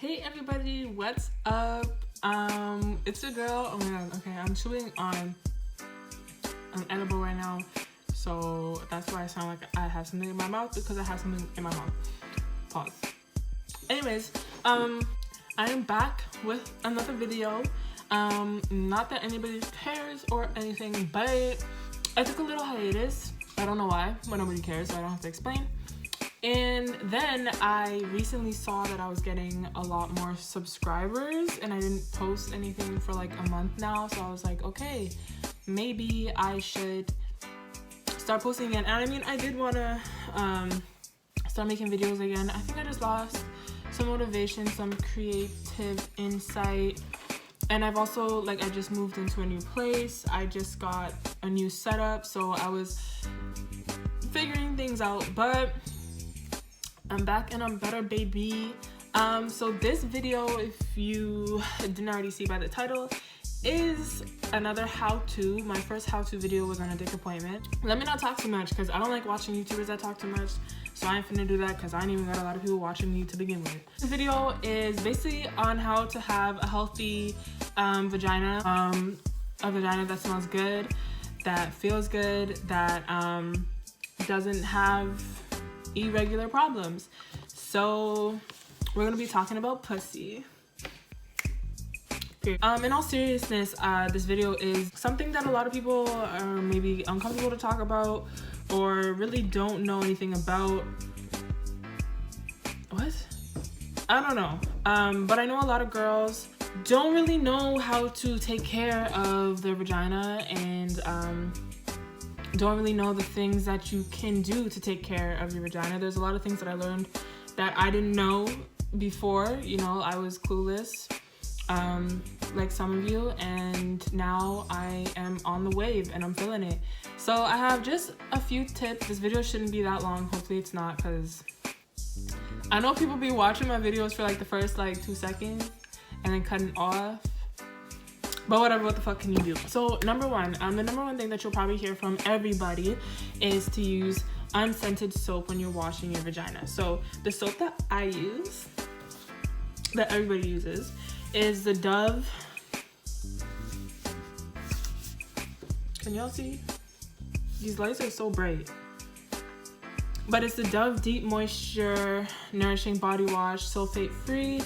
Hey everybody, what's up? It's your girl. Oh my god, okay, I'm chewing on an edible right now, so that's why I sound like I have something in my mouth, because I have something in my mouth. Pause. Anyways, I am back with another video. Not that anybody cares or anything, but I took a little hiatus. I don't know why, but nobody cares, so I don't have to explain. And then I recently saw that I was getting a lot more subscribers, and I didn't post anything for like a month now, so I was like, okay, maybe I should start posting again. And I mean, I did want to start making videos again. I think I just lost some motivation, some creative insight, and I've also, like, I just moved into a new place. I just got a new setup, so I was figuring things out, but I'm back and I'm better, baby. So this video, if you didn't already see by the title, is another how-to. My first how-to video was on a dick appointment. Let me not talk too much, because I don't like watching YouTubers that talk too much, so I ain't finna do that, because I ain't even got a lot of people watching me to begin with. This video is basically on how to have a healthy vagina, a vagina that smells good, that feels good, that doesn't have irregular problems. So we're gonna be talking about pussy. In all seriousness, this video is something that a lot of people are maybe uncomfortable to talk about, or really don't know anything about. What? I don't know. But I know a lot of girls don't really know how to take care of their vagina, and don't really know the things that you can do to take care of your vagina. There's a lot of things that I learned that I didn't know before. You know, I was clueless, like some of you, and now I am on the wave and I'm feeling it. So I have just a few tips. This video shouldn't be that long. Hopefully it's not, because I know people be watching my videos for like the first like 2 seconds and then cutting off. But whatever, what the fuck can you do? So number one, the number one thing that you'll probably hear from everybody is to use unscented soap when you're washing your vagina. So the soap that I use, that everybody uses, is the Dove. Can y'all see? These lights are so bright. But it's the Dove Deep Moisture Nourishing Body Wash, sulfate free,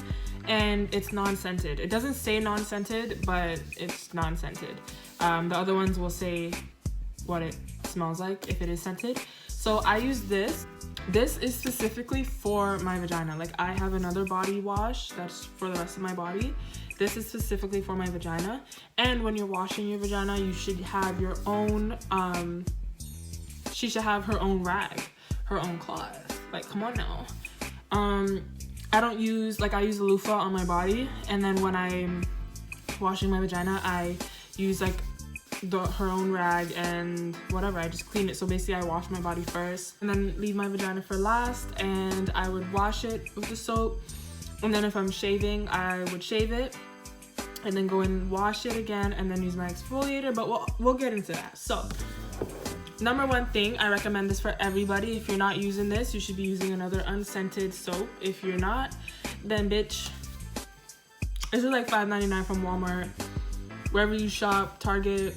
and it's non-scented. It doesn't say non-scented, but it's non-scented. The other ones will say what it smells like if it is scented. So I use this. This is specifically for my vagina. Like, I have another body wash that's for the rest of my body. This is specifically for my vagina. And when you're washing your vagina, you should have your own, she should have her own rag, her own cloth. Like, come on now. I don't use, like, I use a loofah on my body, and then when I'm washing my vagina, I use like her own rag and whatever. I just clean it. So basically I wash my body first and then leave my vagina for last, and I would wash it with the soap, and then if I'm shaving, I would shave it and then go and wash it again and then use my exfoliator, but we'll get into that. So number one thing, I recommend this for everybody. If you're not using this, you should be using another unscented soap. If you're not, then bitch, this is like $5.99 from Walmart, wherever you shop, Target.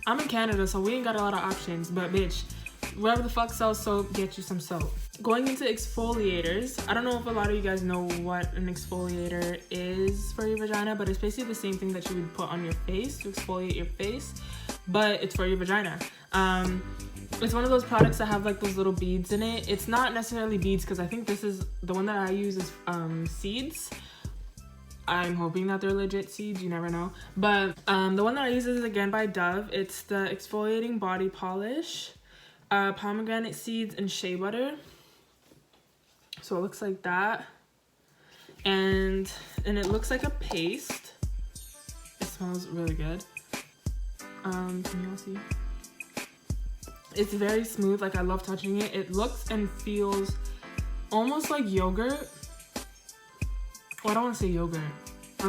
I'm in Canada, so we ain't got a lot of options, but bitch, wherever the fuck sells soap, get you some soap. Going into exfoliators, I don't know if a lot of you guys know what an exfoliator is for your vagina, but it's basically the same thing that you would put on your face to exfoliate your face, but it's for your vagina. It's one of those products that have like those little beads in it. It's not necessarily beads, because I think this is the one that I use is seeds. I'm hoping that they're legit seeds, you never know. But the one that I use is again by Dove. It's the exfoliating body polish, pomegranate seeds and shea butter. So it looks like that, and it looks like a paste. It smells really good. Can you all see? It's very smooth. Like, I love touching it. It looks and feels almost like yogurt. Well, I don't want to say yogurt.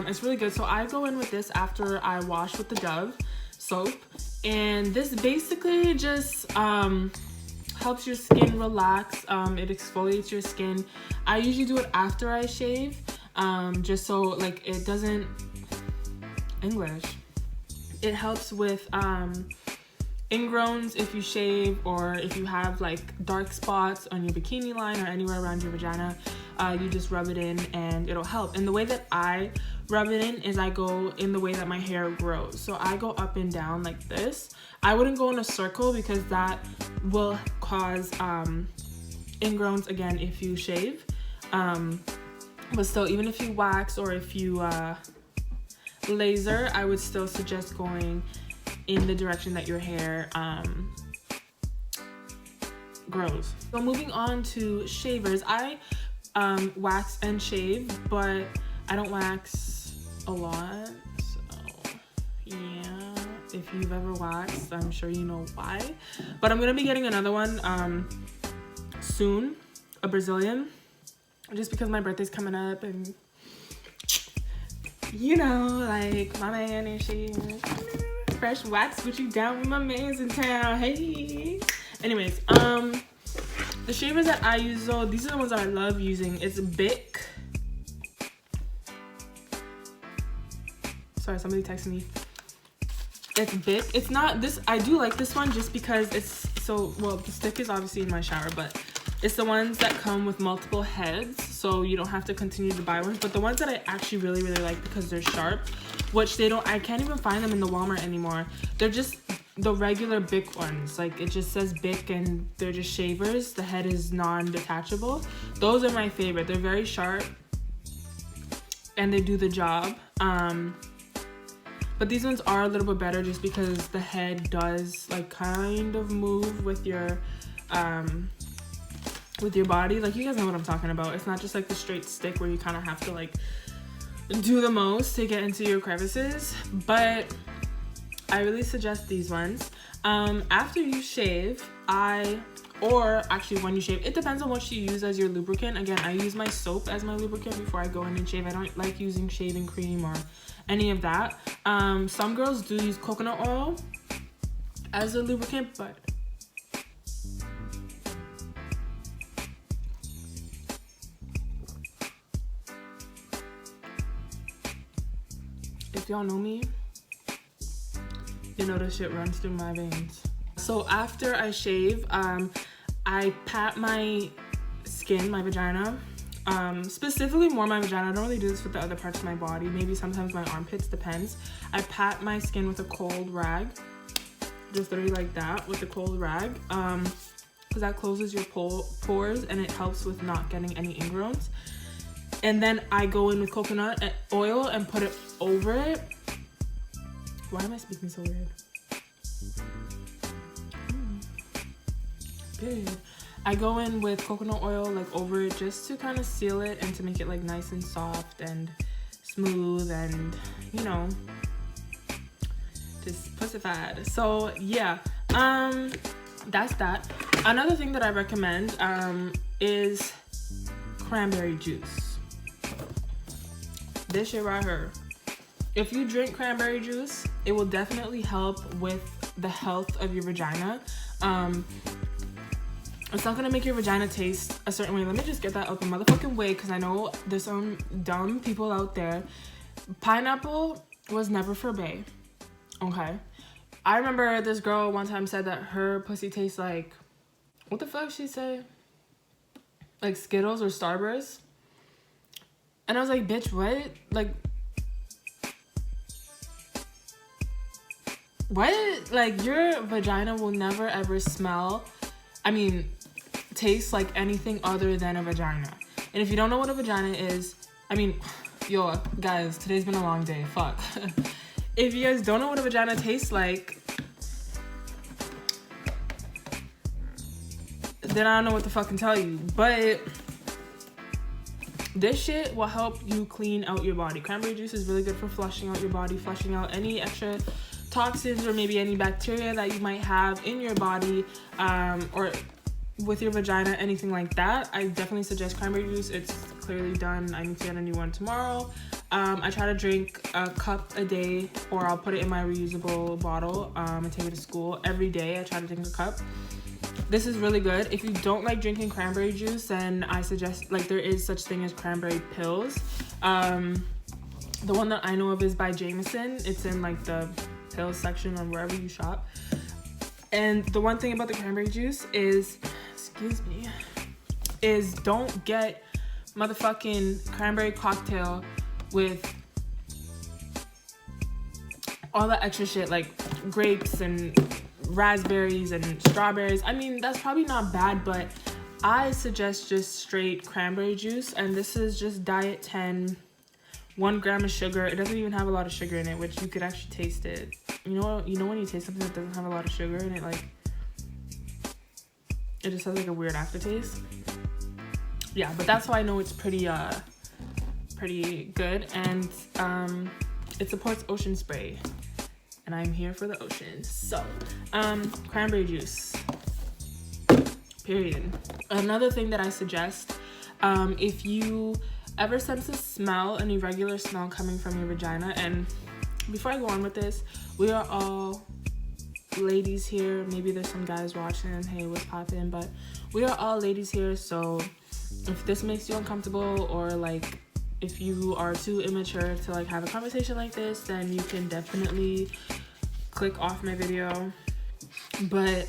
It's really good. So I go in with this after I wash with the Dove soap, and this basically just helps your skin relax. It exfoliates your skin. I usually do it after I shave, just so like it doesn't English. It helps with ingrowns if you shave, or if you have like dark spots on your bikini line or anywhere around your vagina. You just rub it in and it'll help. And the way that I rub it in is I go in the way that my hair grows. So I go up and down like this. I wouldn't go in a circle because that will cause ingrowns again if you shave. But still, even if you wax or if you laser, I would still suggest going in the direction that your hair grows. So moving on to shavers, I wax and shave, but I don't wax a lot. So yeah, if you've ever waxed, I'm sure you know why. But I'm gonna be getting another one soon, a Brazilian, just because my birthday's coming up, and you know, like my man and she fresh wax, but you down with my man's in town. Hey. Anyways, the shavers that I use, though, these are the ones that I love using. It's Bic. Sorry, somebody texted me. It's Bic. It's not this. I do like this one just because it's so, well, the stick is obviously in my shower, but it's the ones that come with multiple heads, so you don't have to continue to buy ones. But the ones that I actually really, really like because they're sharp, which they don't, I can't even find them in the Walmart anymore. They're just the regular Bic ones. Like, it just says Bic and they're just shavers. The head is non-detachable. Those are my favorite. They're very sharp and they do the job. But these ones are a little bit better just because the head does like kind of move with your body. Like, you guys know what I'm talking about. It's not just like the straight stick where you kind of have to like do the most to get into your crevices. But I really suggest these ones. After you shave, or actually when you shave, it depends on what you use as your lubricant. Again, I use my soap as my lubricant before I go in and shave. I don't like using shaving cream or any of that. Some girls do use coconut oil as a lubricant, but if y'all know me, you know this shit runs through my veins. So after I shave, I pat my skin, my vagina, specifically more my vagina. I don't really do this with the other parts of my body. Maybe sometimes my armpits, depends. I pat my skin with a cold rag, just literally like that, with a cold rag, because that closes your pores and it helps with not getting any ingrowns. And then I go in with coconut oil and put it over it. Why am I speaking so weird? Good. I go in with coconut oil like over it just to kind of seal it and to make it like nice and soft and smooth and, you know, just pussified. So yeah, that's that. Another thing that I recommend is cranberry juice. This shit right here. If you drink cranberry juice, it will definitely help with the health of your vagina. It's not gonna make your vagina taste a certain way. Let me just get that out the motherfucking way, because I know there's some dumb people out there. Pineapple was never for bae, okay? I remember this girl one time said that her pussy tastes like, what the fuck she say? Like Skittles or Starburst. And I was like, bitch, what? Like, what? Like, your vagina will never ever smell, taste like anything other than a vagina. And if you don't know what a vagina is, yo, guys, today's been a long day, fuck. If you guys don't know what a vagina tastes like, then I don't know what to fucking tell you. But this shit will help you clean out your body. Cranberry juice is really good for flushing out your body, flushing out any extra toxins or maybe any bacteria that you might have in your body, or with your vagina, anything like that. I definitely suggest cranberry juice. It's clearly done. I need to get a new one tomorrow. I try to drink a cup a day, or I'll put it in my reusable bottle and take it to school every day. I try to drink a cup. This is really good. If you don't like drinking cranberry juice, then I suggest, like, there is such thing as cranberry pills. The one that I know of is by Jameson. It's in like the pills section on wherever you shop. And the one thing about the cranberry juice is, excuse me, is don't get motherfucking cranberry cocktail with all that extra shit like grapes and raspberries and strawberries. I mean, that's probably not bad, but I suggest just straight cranberry juice. And this is just Diet 10, 1 gram of sugar. It doesn't even have a lot of sugar in it, which you could actually taste it. You know when you taste something that doesn't have a lot of sugar in it, like, it just has like a weird aftertaste. Yeah, but that's how I know it's pretty good. And it supports ocean spray, and I'm here for the ocean. So cranberry juice, period. Another thing that I suggest, if you ever sense a smell, an irregular smell coming from your vagina, and before I go on with this, we are all ladies here. Maybe there's some guys watching, hey, what's poppin', but we are all ladies here. So if this makes you uncomfortable, or like if you are too immature to like have a conversation like this, then you can definitely click off my video. But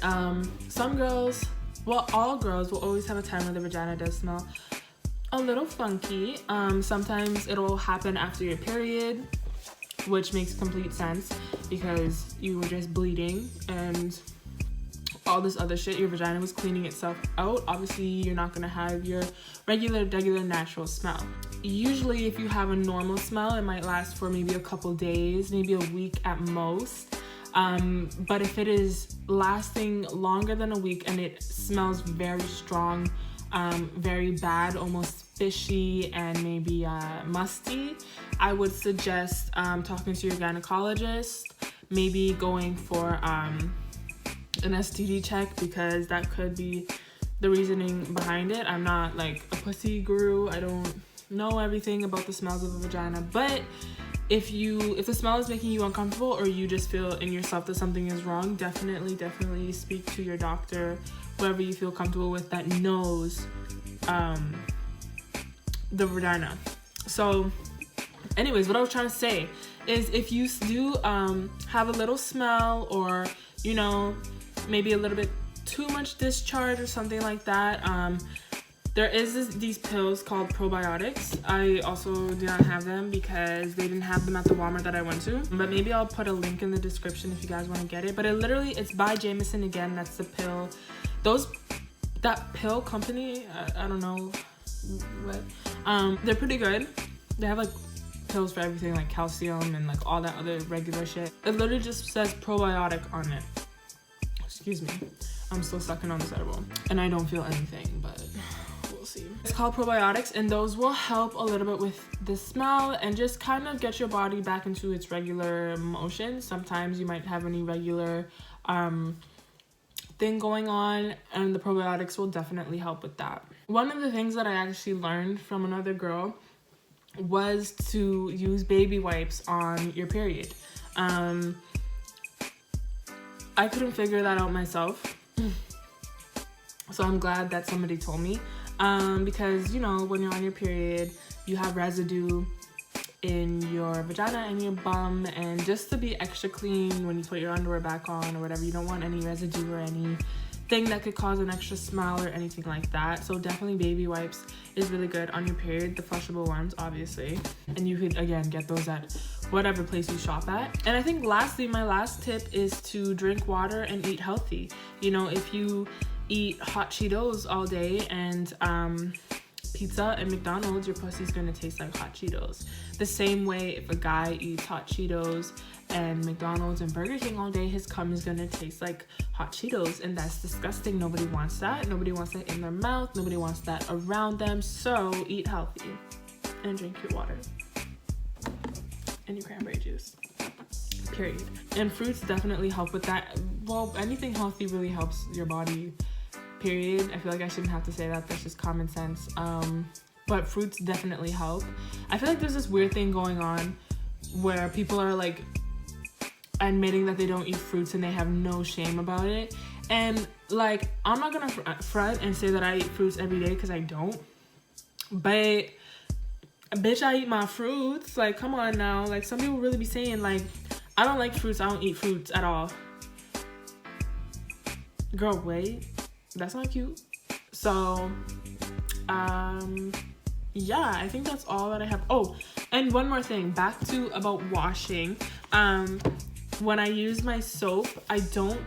some girls, well, all girls will always have a time when the vagina does smell a little funky. Sometimes it'll happen after your period, which makes complete sense because you were just bleeding and all this other shit. Your vagina was cleaning itself out. Obviously, you're not gonna have your regular natural smell. Usually, if you have a normal smell, it might last for maybe a couple days, maybe a week at most. But if it is lasting longer than a week and it smells very strong, very bad, almost fishy and maybe musty, I would suggest talking to your gynecologist, maybe going for an STD check, because that could be the reasoning behind it. I'm not like a pussy guru. I don't know everything about the smells of a vagina, but if the smell is making you uncomfortable, or you just feel in yourself that something is wrong, definitely speak to your doctor, whoever you feel comfortable with that knows the vagina. So anyways, what I was trying to say is, if you do have a little smell, or you know, maybe a little bit too much discharge or something like that, there is these pills called probiotics. I also do not have them because they didn't have them at the Walmart that I went to, but maybe I'll put a link in the description if you guys want to get it. But it's by Jameson again. That's the pill. That pill company, I don't know what, they're pretty good. They have like pills for everything, like calcium and like all that other regular shit. It literally just says probiotic on it. Excuse me, I'm still sucking on this edible and I don't feel anything, but we'll see. It's called probiotics, and those will help a little bit with the smell and just kind of get your body back into its regular motion. Sometimes you might have an irregular thing going on, and the probiotics will definitely help with that. One of the things that I actually learned from another girl was to use baby wipes on your period. I couldn't figure that out myself, so I'm glad that somebody told me, because you know, when you're on your period, you have residue in your vagina and your bum, and just to be extra clean when you put your underwear back on or whatever, you don't want any residue or anything that could cause an extra smell or anything like that. So definitely baby wipes is really good on your period, the flushable ones obviously, and you could again get those at whatever place you shop at. And I think lastly, my last tip is to drink water and eat healthy. You know, if you eat hot Cheetos all day and pizza and McDonald's, your pussy's gonna taste like hot Cheetos. The same way, if a guy eats hot Cheetos and McDonald's and Burger King all day, his cum is gonna taste like hot Cheetos, and that's disgusting. Nobody wants that. Nobody wants that in their mouth. Nobody wants that around them. So eat healthy and drink your water and your cranberry juice, period. And fruits definitely help with that. Well, anything healthy really helps your body, period. I feel like I shouldn't have to say that. That's just common sense. But fruits definitely help. I feel like there's this weird thing going on where people are like admitting that they don't eat fruits and they have no shame about it. And like, I'm not gonna front and say that I eat fruits every day, because I don't. But bitch, I eat my fruits. Like, come on now. Like, some people really be saying like, I don't like fruits, I don't eat fruits at all. Girl, wait, that's not cute. So yeah, I think that's all that I have. Oh, and one more thing, back to about washing. When I use my soap, I don't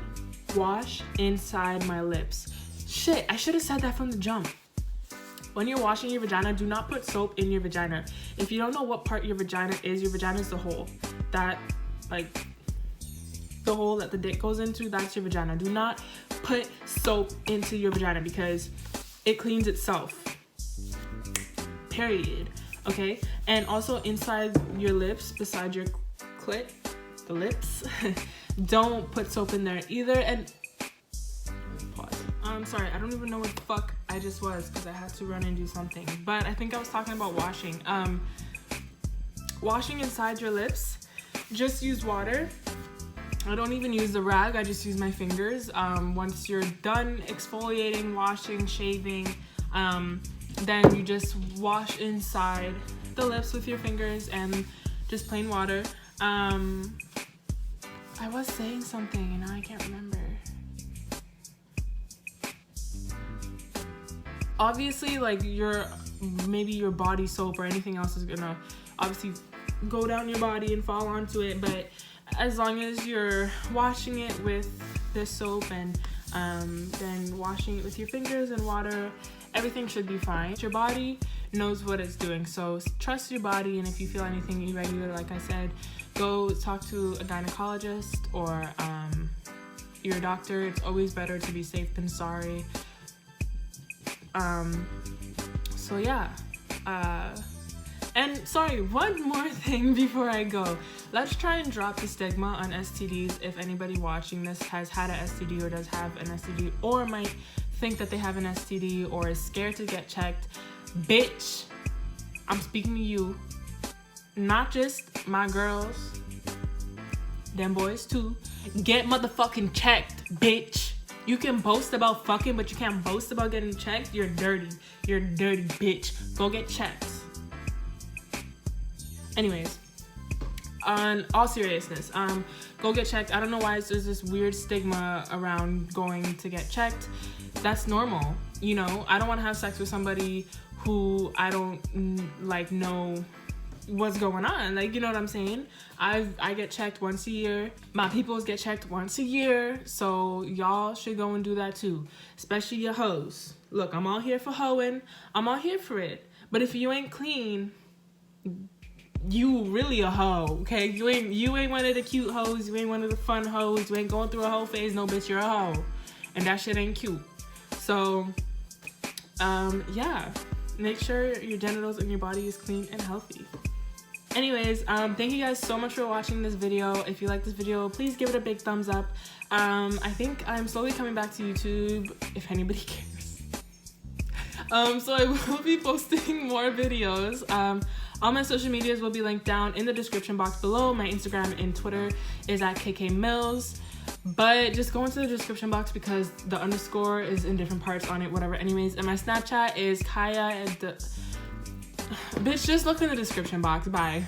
wash inside my lips. Shit, I should have said that from the jump. When you're washing your vagina, do not put soap in your vagina. If you don't know what part your vagina is the hole. That, like, the hole that the dick goes into, that's your vagina. Do not put soap into your vagina, because it cleans itself. Period. Okay? And also inside your lips, beside your clit, the lips, don't put soap in there either. And pause. I'm sorry, I don't even know what the fuck I just was, because I had to run and do something. But I think I was talking about washing. Washing inside your lips, just use water. I don't even use the rag, I just use my fingers. Once you're done exfoliating, washing, shaving, then you just wash inside the lips with your fingers and just plain water. I was saying something and now I can't remember. Obviously, like, maybe your body soap or anything else is gonna obviously go down your body and fall onto it, but as long as you're washing it with the soap and then washing it with your fingers and water, everything should be fine. Your body knows what it's doing, so trust your body. And if you feel anything irregular, like I said, go talk to a gynecologist or your doctor. It's always better to be safe than sorry. So yeah. And sorry, one more thing before I go. Let's try and drop the stigma on STDs. If anybody watching this has had an STD or does have an STD or might think that they have an STD or is scared to get checked, bitch, I'm speaking to you. Not just my girls, them boys too. Get motherfucking checked, bitch. You can boast about fucking, but you can't boast about getting checked. You're dirty. You're a dirty bitch. Go get checked. Anyways, on all seriousness, go get checked. I don't know why there's this weird stigma around going to get checked. That's normal, you know. I don't want to have sex with somebody who I don't like know what's going on. Like, you know what I'm saying? I get checked once a year. My peoples get checked once a year. So y'all should go and do that too, especially your hoes. Look, I'm all here for hoeing. I'm all here for it. But if you ain't clean, you really a hoe, okay? You ain't one of the cute hoes. You ain't one of the fun hoes. You ain't going through a whole phase. No, bitch, you're a hoe. And that shit ain't cute. So, yeah. Make sure your genitals and your body is clean and healthy. Anyways, thank you guys so much for watching this video. If you like this video, please give it a big thumbs up. I think I'm slowly coming back to YouTube, if anybody cares. So I will be posting more videos. All my social medias will be linked down in the description box below. My Instagram and Twitter is at kkmills. But just go into the description box because the underscore is in different parts on it, whatever. Anyways, and my Snapchat is Kaya. Bitch, just look in the description box. Bye.